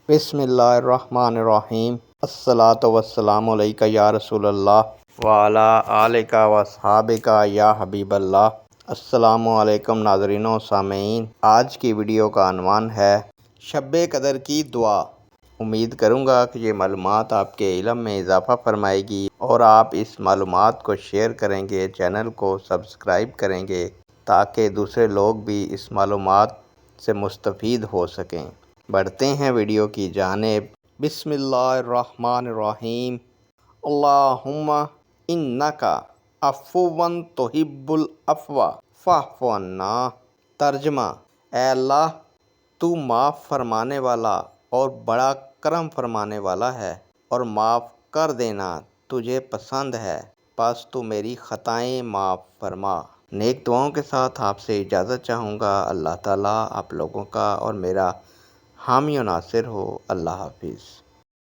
بسم اللہ الرحمن الرحیم۔ الصلاۃ والسلام علیکہ یا رسول اللہ وعلی آلک و اصحابک یا حبیب اللہ۔ السلام علیکم ناظرین و سامعین، آج کی ویڈیو کا عنوان ہے شب قدر کی دعا۔ امید کروں گا کہ یہ معلومات آپ کے علم میں اضافہ فرمائے گی اور آپ اس معلومات کو شیئر کریں گے، چینل کو سبسکرائب کریں گے تاکہ دوسرے لوگ بھی اس معلومات سے مستفید ہو سکیں۔ بڑھتے ہیں ویڈیو کی جانب۔ بسم اللہ الرحمن الرحیم۔ اللہم انکا عفو تحب العفو فاعف عنا۔ ترجمہ: اے اللہ، تو معاف فرمانے والا اور بڑا کرم فرمانے والا ہے اور معاف کر دینا تجھے پسند ہے، پس تو میری خطائیں معاف فرما۔ نیک دعاؤں کے ساتھ آپ سے اجازت چاہوں گا۔ اللہ تعالیٰ آپ لوگوں کا اور میرا حامی و ناصر ہو۔ اللہ حافظ۔